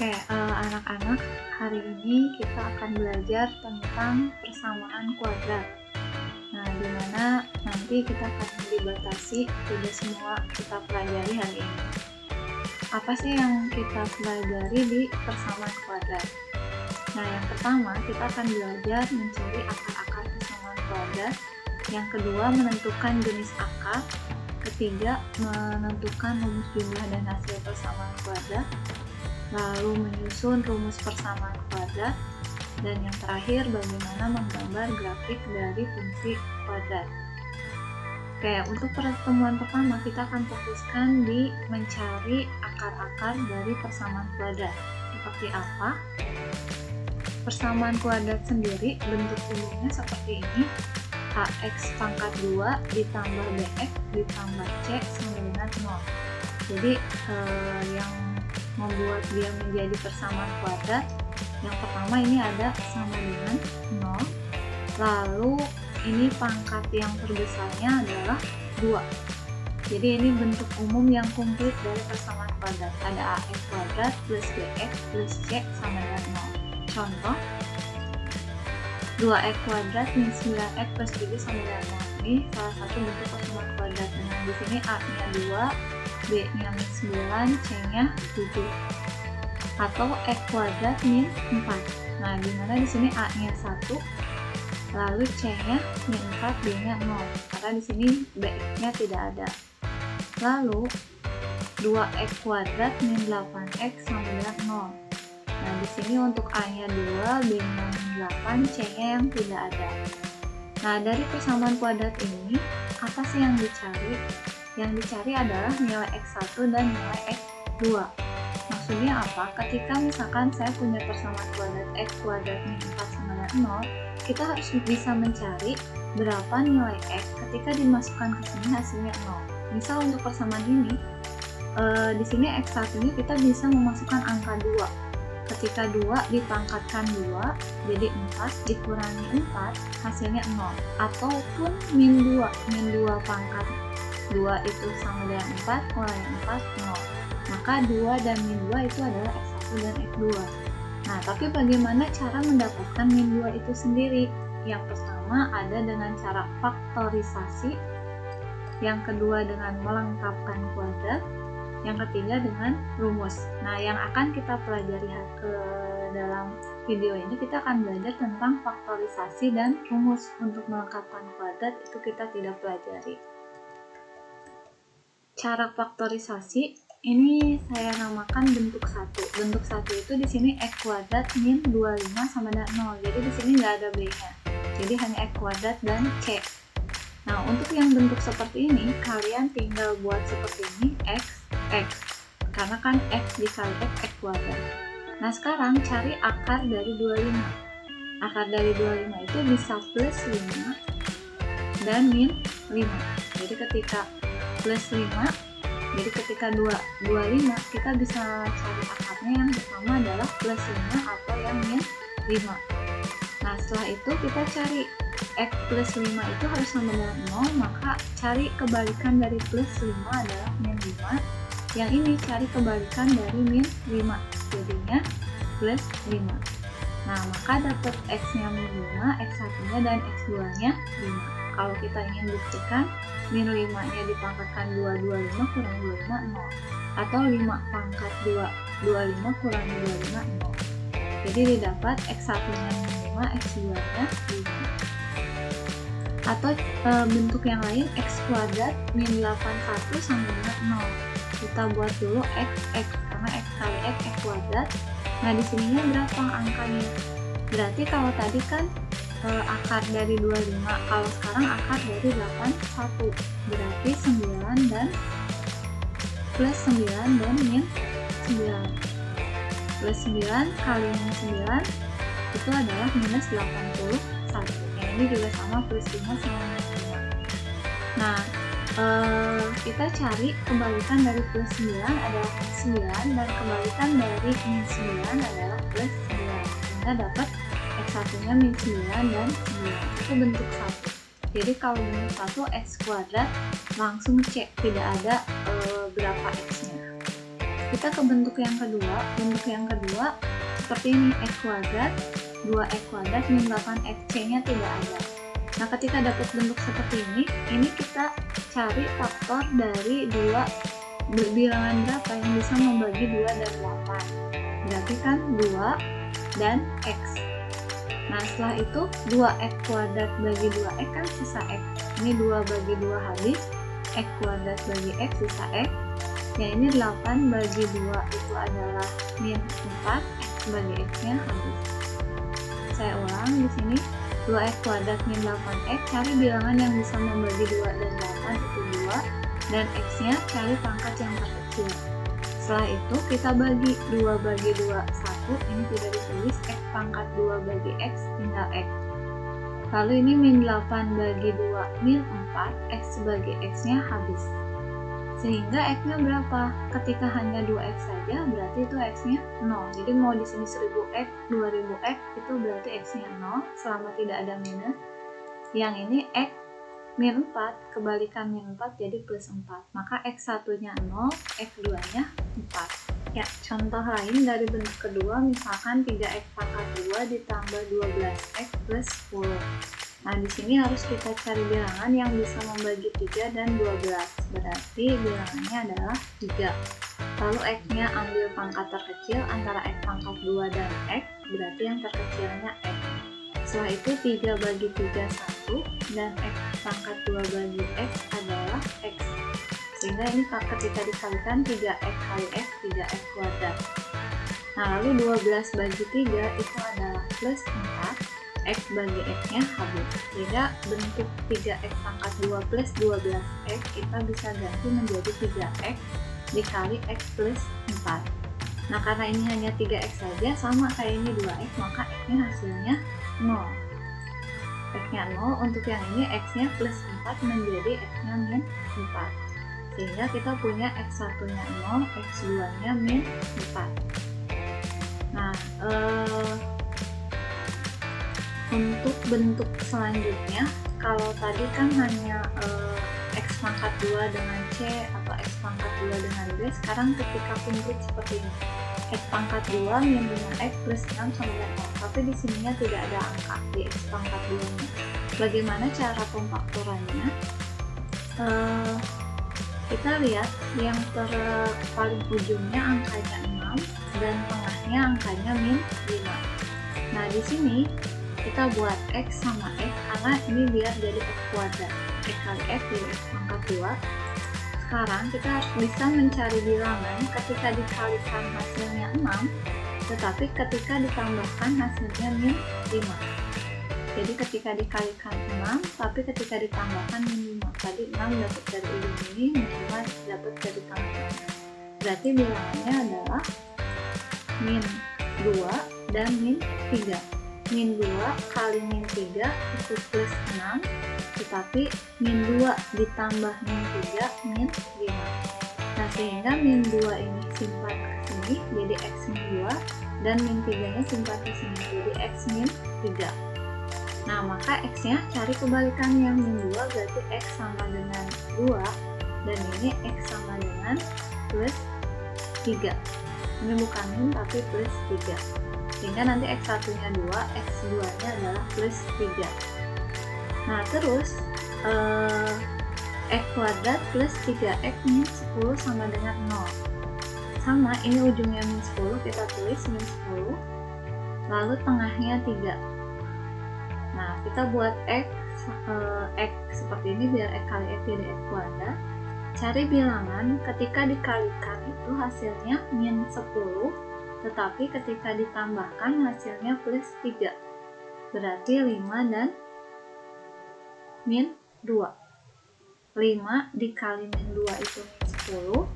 Anak-anak, hari ini kita akan belajar tentang persamaan kuadrat. Nah, dimana nanti kita akan dibatasi tidak semua kita pelajari hari ini. Apa sih yang kita pelajari di persamaan kuadrat? Nah, yang pertama kita akan belajar mencari akar-akar persamaan kuadrat. Yang kedua, menentukan jenis akar. Ketiga, menentukan rumus jumlah dan hasil persamaan kuadrat. Lalu menyusun rumus persamaan kuadrat, dan yang terakhir bagaimana menggambar grafik dari fungsi kuadrat. Oke, untuk pertemuan pertama kita akan fokuskan di mencari akar-akar dari persamaan kuadrat. Seperti apa? Persamaan kuadrat sendiri bentuk umumnya seperti ini: ax pangkat 2 ditambah bx ditambah c sama dengan 0. Jadi yang membuat dia menjadi persamaan kuadrat, yang pertama ini ada sama dengan 0, lalu ini pangkat yang terbesarnya adalah 2. Jadi ini bentuk umum yang komplit dari persamaan kuadrat. Ada ax kuadrat plus bx plus c sama dengan 0. Contoh, 2x kuadrat min 9x plus 7 sama dengan 0. Ini salah satu bentuk persamaan kuadrat. Nah, di sini a-nya 2, b-nya min 9, c-nya 7. Atau x kuadrat min 4. Nah, dimana di sini a-nya 1, lalu c-nya min 4, b-nya 0. Karena di sini b-nya tidak ada. Lalu 2x kuadrat min 8x sama dengan 0. Nah, di sini untuk a-nya 2, b-nya min 8, c-nya yang tidak ada. Nah, dari persamaan kuadrat ini, apa sih yang dicari? Yang dicari adalah nilai x1 dan nilai x2. Maksudnya apa? Ketika misalkan saya punya persamaan kuadrat x kuadrat min 4 sama dengan 0, kita harus bisa mencari berapa nilai x ketika dimasukkan ke sini hasilnya 0. Misal untuk persamaan ini, di sini x1 nya kita bisa memasukkan angka 2. Ketika 2 dipangkatkan 2, jadi 4 dikurangi 4, hasilnya 0. Ataupun min 2 pangkat 2 itu sama dengan 4, kurangi 4, 0. Maka 2 dan min 2 itu adalah x1 dan x2. Nah, tapi bagaimana cara mendapatkan min 2 itu sendiri? Yang pertama ada dengan cara faktorisasi, yang kedua dengan melengkapkan kuadrat, yang ketiga dengan rumus. Nah, yang akan kita pelajari ke dalam video ini, kita akan belajar tentang faktorisasi dan rumus. Untuk melengkapkan kuadrat itu kita tidak pelajari. Cara faktorisasi ini saya namakan bentuk 1. Bentuk 1 itu di sini x kuadrat min 25 sama dengan 0. Jadi di sini nggak ada b-nya. Jadi hanya x kuadrat dan c. Nah, untuk yang bentuk seperti ini, kalian tinggal buat seperti ini, x. Karena kan x dikali x kuadrat. Nah, sekarang cari akar dari 25. Akar dari 25 itu bisa plus 5 dan min 5. Jadi ketika plus 5, jadi ketika 25 kita bisa cari akarnya. Yang pertama adalah plus 5 atau yang min 5. Nah, setelah itu kita cari x plus 5 itu harus sama dengan 0, maka cari kebalikan dari plus 5 adalah min 5. Yang ini cari kebalikan dari min 5, jadinya plus 5. Nah, maka dapat x-nya min 5, x1-nya dan x2-nya 5. Kalau kita ingin buktikan, min 5-nya dipangkatkan 2, 25 kurangi 25, 0. Atau 5 pangkat 2, 25 kurangi 25, 0. Jadi didapat x1-nya min 5, x2-nya 5. Atau bentuk yang lain, x kuadrat min 81 sama dengan 0. Kita buat dulu x, karena x kali x kuadrat. Nah, di sininya berapa angkanya? Berarti kalau tadi kan akar dari 25, kalau sekarang akar dari 81, berarti 9 dan plus 9 dan min 9. Plus 9 kali min 9 itu adalah minus 81. Yang ini juga sama, plus 5 sama minus 5. Nah, kita cari kebalikan dari plus 9 adalah min 9 dan kebalikan dari min 9 adalah plus 9. Sehingga dapat x1-nya min 9 dan 9. Itu bentuk 1. Jadi kalau bentuk 1 x kuadrat langsung C, tidak ada berapa x-nya. kita ke bentuk yang kedua. Bentuk yang kedua seperti ini, X kuadrat 2X kuadrat min 8X, C-nya tidak ada. Nah, ketika dapat bentuk seperti ini kita cari faktor dari bilangan berapa yang bisa membagi 2 dan 8. Berarti kan 2 dan X. Nah, setelah itu 2X kuadrat bagi 2X kan sisa X. Ini 2 bagi 2 habis, X kuadrat bagi X sisa X. Ya, ini 8 bagi 2 itu adalah min 4, X bagi X-nya habis. Saya ulang di sini, 2X kuadrat min 8X, cari bilangan yang bisa membagi 2 dan 8 itu 2, dan X-nya cari pangkat yang terkecil. Setelah itu kita bagi 2 bagi 2, 1, ini tidak ditulis, X pangkat 2 bagi X tinggal X. Lalu ini min 8 bagi 2 min 4, X bagi X-nya habis. Sehingga X-nya berapa? Ketika hanya 2X saja, berarti itu X-nya 0. Jadi mau di sini 1000X, 2000X, itu berarti X-nya 0 selama tidak ada minus. Yang ini X min 4, kebalikan min 4 jadi plus 4. Maka X1-nya 0, X2-nya 4. Ya, contoh lain dari bentuk kedua, misalkan 3X pangkat 2 ditambah 12X plus 10. Nah, di sini harus kita cari bilangan yang bisa membagi 3 dan 12. Berarti bilangannya adalah 3. Lalu X-nya ambil pangkat terkecil antara X pangkat 2 dan X, berarti yang terkecilnya X. Setelah itu 3 bagi 3, 1, dan X pangkat 2 bagi X adalah X. Sehingga ini ketika dikalikan 3X kali X, 3X kuadrat. Nah, lalu 12 bagi 3 itu adalah plus 4, X bagi X-nya habis. Sehingga bentuk 3X pangkat 2 plus 12X kita bisa ganti menjadi 3X dikali X plus 4. Nah, karena ini hanya 3X saja, sama kayak ini 2X, maka X-nya hasilnya 0. X-nya 0, untuk yang ini X-nya plus 4 menjadi X-nya min 4. Sehingga kita punya X1-nya 0, X2-nya min 4. Nah, untuk bentuk selanjutnya, kalau tadi kan hanya X pangkat 2 dengan C atau X pangkat 2 dengan B, sekarang ketika komplit seperti ini, X pangkat 2 min 5X plus 6 sama dengan 0, tapi di sininya tidak ada angka di X pangkat 2 nya. Bagaimana cara pemfaktorannya? Kita lihat yang paling ujungnya angkanya 6 dan tengahnya angkanya min 5. Nah, di sini kita buat X sama X karena ini biar jadi X kuadrat. X kali X jadi X pangkat 2. Sekarang kita harus bisa mencari bilangan ketika dikalikan hasilnya 6, tetapi ketika ditambahkan hasilnya min 5. Jadi ketika dikalikan 6, tapi ketika ditambahkan min 5. Tadi 6 dapat dari ujung ini, min 5 dapat dari tengah. Berarti bilangannya adalah min 2 dan min 3. Min 2 kali min 3 itu plus 6, tetapi min 2 ditambah min 3 min 5. Nah, sehingga min 2 ini simpan ke sini jadi X min 2, dan min 3 nya simpan ke sini jadi X min 3. Nah, maka X nya cari kebalikan yang min 2, berarti X sama dengan 2, dan ini X sama dengan plus 3. Ini bukan min tapi plus 3. Sehingga nanti X1-nya 2, X2-nya adalah plus 3. Nah, terus X kuadrat plus 3X min 10 sama dengan 0. Sama, ini ujungnya min 10, kita tulis min 10, lalu tengahnya 3. Nah, kita buat X seperti ini biar X kali X jadi X kuadrat. Cari bilangan ketika dikalikan itu hasilnya min 10, tetapi ketika ditambahkan hasilnya plus 3, berarti 5 dan min 2. 5 dikali min 2 itu min 10,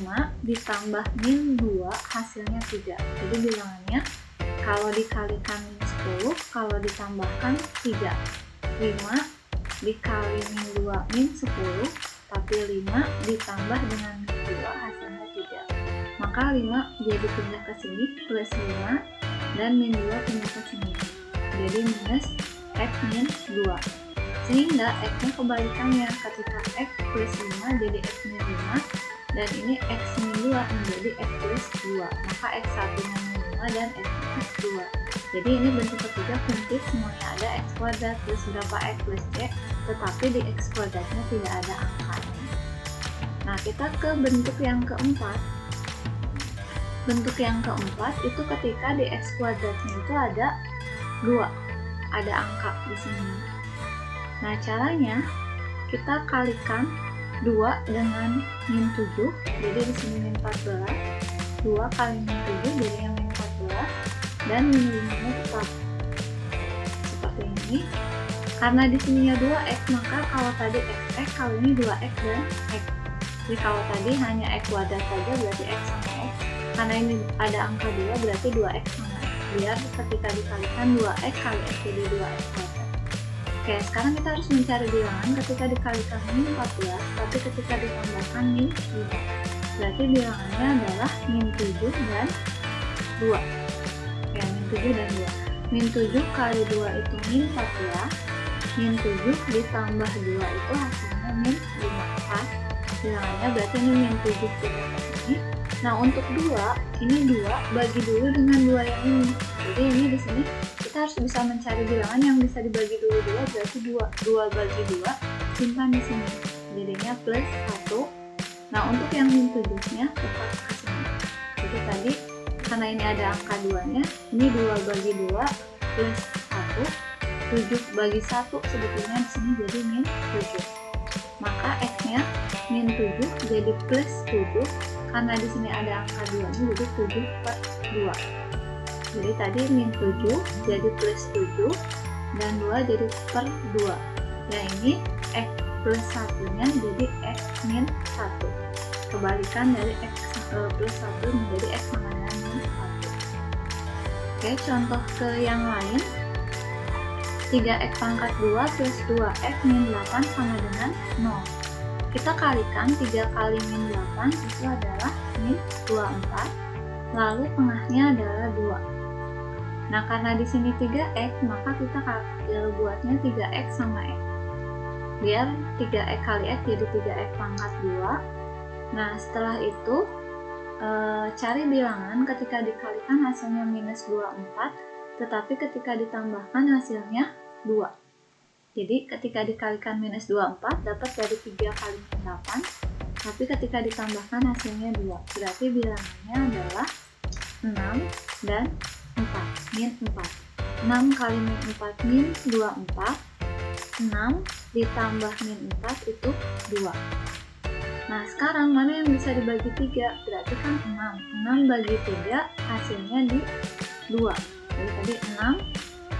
5 ditambah min 2 hasilnya 3. Jadi bilangannya kalau dikalikan min 10, kalau ditambahkan 3. 5 dikali min 2 min 10, tapi 5 ditambah dengan min 2 hasilnya 3. Maka 5 jadi pindah ke sini plus 5, dan min 2 pindah ke sini jadi minus X min 2. Sehingga X nya kebalikannya, ketika X plus 5 jadi X min 5, dan ini X min 2 menjadi X plus 2, maka X1 nya min 5 dan X minus 2. Jadi ini bentuk ketiga komplit, semuanya ada X kuadrat plus berapa X plus C, tetapi di X kuadratnya tidak ada angkanya. Nah, kita ke bentuk yang keempat. Bentuk yang keempat itu ketika di X kuadratnya itu ada 2, ada angka di sini. Nah, caranya kita kalikan 2 dengan min 7, jadi di sini min 14, 2 kali min 7 jadinya min 14, dan min 5-nya tetap seperti ini. Karena di sininya 2x, maka kalau tadi x, kali ini 2x dan x. Jadi kalau tadi hanya x kuadrat saja berarti x sama x, karena ini ada angka 2 berarti 2x sama x, biar ketika dikalikan 2x kali x jadi 2x kuadrat. Oke, sekarang kita harus mencari bilangan ketika dikalikan min 14, tapi ketika ditambahkan min 5. Berarti bilangannya adalah min 7 dan 2. Ya, min 7 dan 2. Min 7 kali 2 itu min 14. Min 7 ditambah 2 itu hasilnya min 5. Pas bilangannya berarti ini min 7 kita ini. Nah, untuk 2, ini 2 bagi dulu dengan 2 yang ini. Jadi ini di sini kita harus bisa mencari bilangan yang bisa dibagi dulu 2, berarti 2 bagi 2 simpan di sini. Jadinya plus 1. Nah, untuk yang min 7-nya tetap ke sini. Jadi tadi karena ini ada angka 2-nya, ini 2 bagi 2 plus 1. 7 bagi 1 sebetulnya di sini jadi min 7. Maka x-nya min 7 jadi plus 7, karena di sini ada angka 2-nya jadi 7 per 2. Jadi tadi min 7 jadi plus 7 dan 2 jadi per 2. Yang ini x plus 1-nya jadi x min 1. Kebalikan dari x plus 1 menjadi x sama dengan min 1. Oke, contoh ke yang lain. 3x pangkat 2 plus 2x min 8 sama dengan 0. Kita kalikan 3 kali min 8 itu adalah min 24, lalu tengahnya adalah 2. Nah, karena di sini 3x, maka kita buatnya 3x sama x. Biar 3x kali x jadi 3x pangkat 2. Nah, setelah itu cari bilangan ketika dikalikan hasilnya minus 24, tetapi ketika ditambahkan hasilnya 2. Jadi ketika dikalikan minus 24 dapat dari 3 kali min 8, tapi ketika ditambahkan hasilnya 2. Berarti bilangannya adalah 6 dan 4, min 4. 6 kali min 4 min 24, 6 ditambah min 4 itu 2. Nah, sekarang mana yang bisa dibagi 3? Berarti kan 6 bagi 3 hasilnya di 2. Jadi tadi 6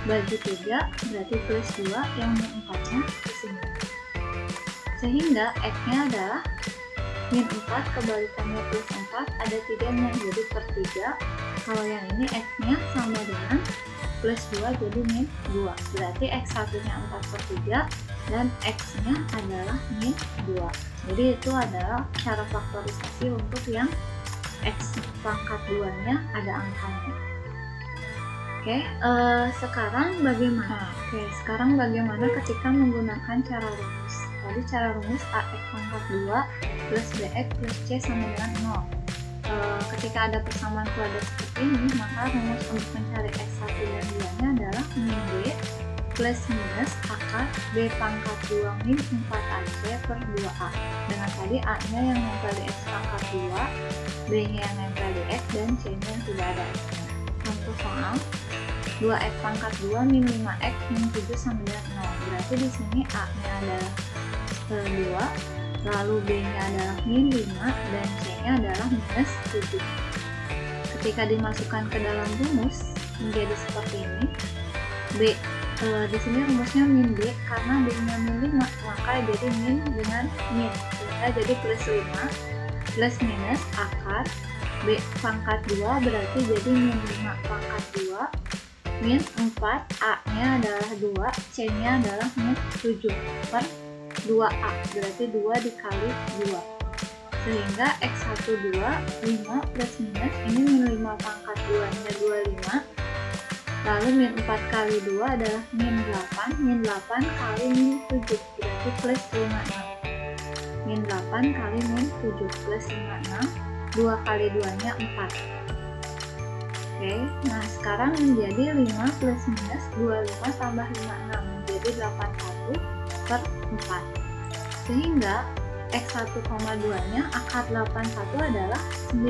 bagi 3 berarti plus 2, yang min 4-nya di sini. Sehingga x-nya adalah min 4 kebalikannya plus 4, ada 3-nya jadi per 3. Kalau yang ini x-nya sama dengan plus 2 jadi min 2. Berarti x1-nya 4 per 3 dan x-nya adalah min 2. Jadi itu adalah cara faktorisasi untuk yang x pangkat 2-nya ada angkanya. Oke, sekarang bagaimana ketika menggunakan cara rumus? Tadi cara rumus ax pangkat 2 plus bx plus c sama dengan 0. Ketika ada persamaan kuadrat seperti ini, maka rumus untuk mencari x1 dan 2-nya adalah min b plus minus akar b pangkat 2 min 4ac per 2a. Dengan tadi a-nya yang nempel di x pangkat 2, b-nya yang nempel di x, dan c-nya yang tidak ada x-nya. Contoh soal 2x pangkat 2 min 5x min 7 sama dengan 0. Berarti di sini a-nya adalah 2, lalu b-nya adalah min 5 dan c-nya adalah minus 7. Ketika dimasukkan ke dalam rumus menjadi seperti ini. Di sini rumusnya min b, karena b-nya min 5 maka jadi min dengan min, sehingga jadi plus 5 plus minus akar b pangkat 2 berarti jadi min 5 pangkat 2 min 4, a-nya adalah 2, c-nya adalah min 7 per 2a, berarti 2 dikali 2. Sehingga x1 2, 5 plus minus, ini min 5 pangkat 2-nya 25. Lalu min 4 kali 2 adalah min 8 kali min 7, berarti plus 56. min 8 kali min 7 plus 56, 2 kali 2 nya 4. Oke, nah sekarang menjadi 5 plus minus 25 tambah 56 menjadi 81 per 4. Sehingga X1,2 nya akar 81 adalah 9.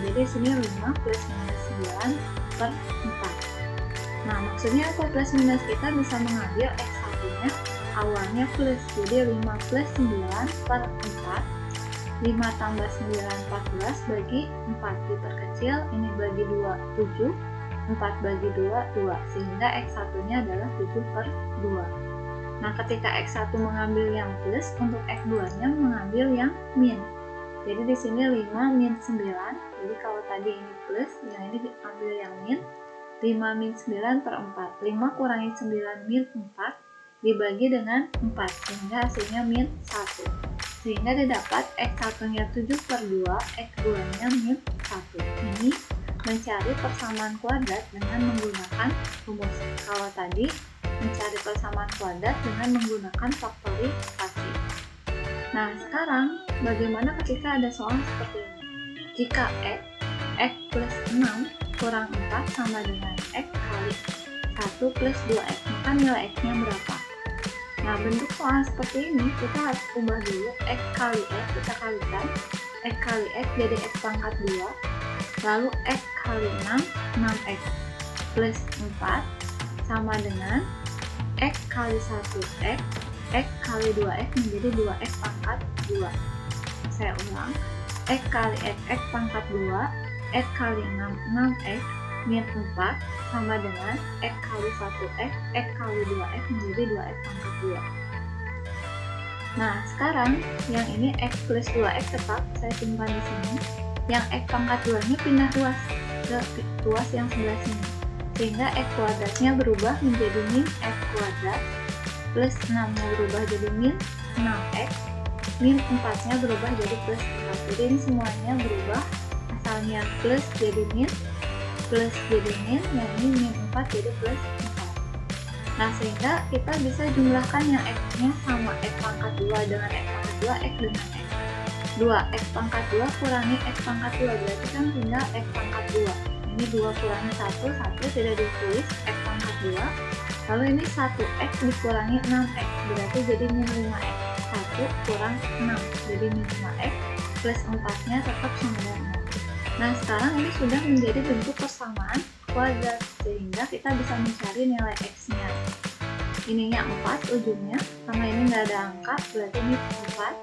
Jadi sini 5 plus minus 9 per 4. Nah maksudnya apa plus minus? Kita bisa mengambil X1 nya awalnya plus, jadi 5 plus 9 per 4, 5 tambah 9 14 bagi 4 diperkecil, ini bagi 2 7, 4 bagi 2 2, sehingga X1 nya adalah 7 per 2. Nah ketika X1 mengambil yang plus, untuk X2 nya mengambil yang min. Jadi di sini 5 min 9, jadi kalau tadi ini plus, yang ini diambil yang min. 5 min 9 per 4, 5 kurangi 9 min 4 dibagi dengan 4, sehingga hasilnya min 1. Sehingga didapat X1 nya 7 per 2, X2 nya min 1. Ini mencari persamaan kuadrat dengan menggunakan rumus. Kalau tadi mencari persamaan kuadrat dengan menggunakan faktorisasi. Nah sekarang bagaimana ketika ada soal seperti ini? Jika X plus 6 kurang 4 sama dengan X kali 1 plus 2X, maka nilai X nya berapa? Nah bentuk soal seperti ini kita harus ubah dulu. X kali X kita kalikan, X kali X jadi X pangkat 2, lalu X kali 6, 6X plus 4 sama dengan X kali 1X, X kali 2X menjadi 2X pangkat 2. Saya ulang, X kali X, X pangkat 2, X kali 6, 6X min 4 sama dengan X kali 1X, X kali 2X menjadi 2X pangkat 2. Nah sekarang yang ini X plus 2X tetap saya simpan di sini, yang X pangkat 2 nya pindah ruas ke ruas yang sebelah sini, sehingga X kuadratnya berubah menjadi min X kuadrat, plus 6 nya berubah jadi min 6X, min 4 nya berubah jadi plus 4. Jadi ini semuanya berubah, asalnya plus jadi min, plus jadi min, yang ini min 4 jadi plus 4. Nah sehingga kita bisa jumlahkan yang X nya sama X pangkat 2 dengan X pangkat 2, X dengan X 2, X pangkat 2 kurangi X pangkat 2, berarti kan tinggal X pangkat 2. Ini 2 kurangi 1, 1 tidak ditulis, X pangkat 2. Lalu ini 1X dikurangi 6X, berarti jadi min 5X. 1 kurang 6, jadi min 5X, plus 4 nya tetap sama dengan 6. Nah sekarang ini sudah menjadi bentuk persamaan kuadrat, sehingga kita bisa mencari nilai X nya. Ininya 4 ujungnya, karena ini nggak ada angka, berarti ini 4,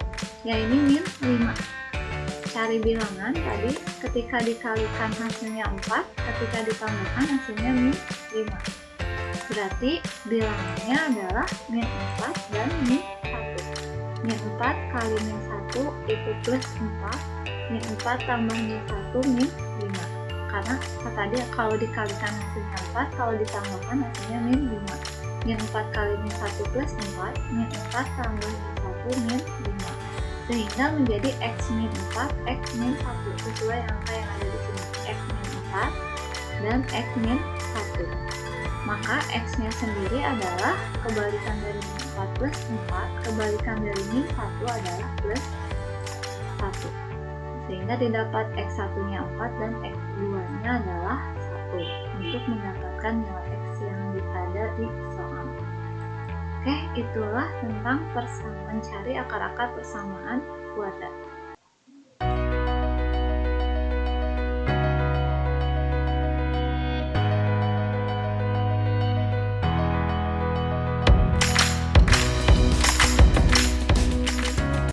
ya ini min 5. Cari bilangan tadi, ketika dikalikan hasilnya 4, ketika ditambahkan hasilnya min 5. Berarti bilangannya adalah min 4 dan min 1. Min 4 kali min 1 itu plus 4, min 4 tambah min 1 min 5. Karena tadi kalau dikalikan hasilnya 4, kalau ditambahkan hasilnya min 5. Min 4 kali min 1 plus 4, min 4 tambah min 1 min 5. Sehingga menjadi X min 4, X min 1 sesuai angka yang ada di sini, X min 4 dan X min 1. Maka X nya sendiri adalah kebalikan dari min 4 plus 4, kebalikan dari min 1 adalah plus 1. Sehingga didapat X1 nya 4 dan X2 nya adalah 1 untuk mendapatkan nilai X yang ada di soal. Oke, itulah tentang mencari akar-akar persamaan kuadrat.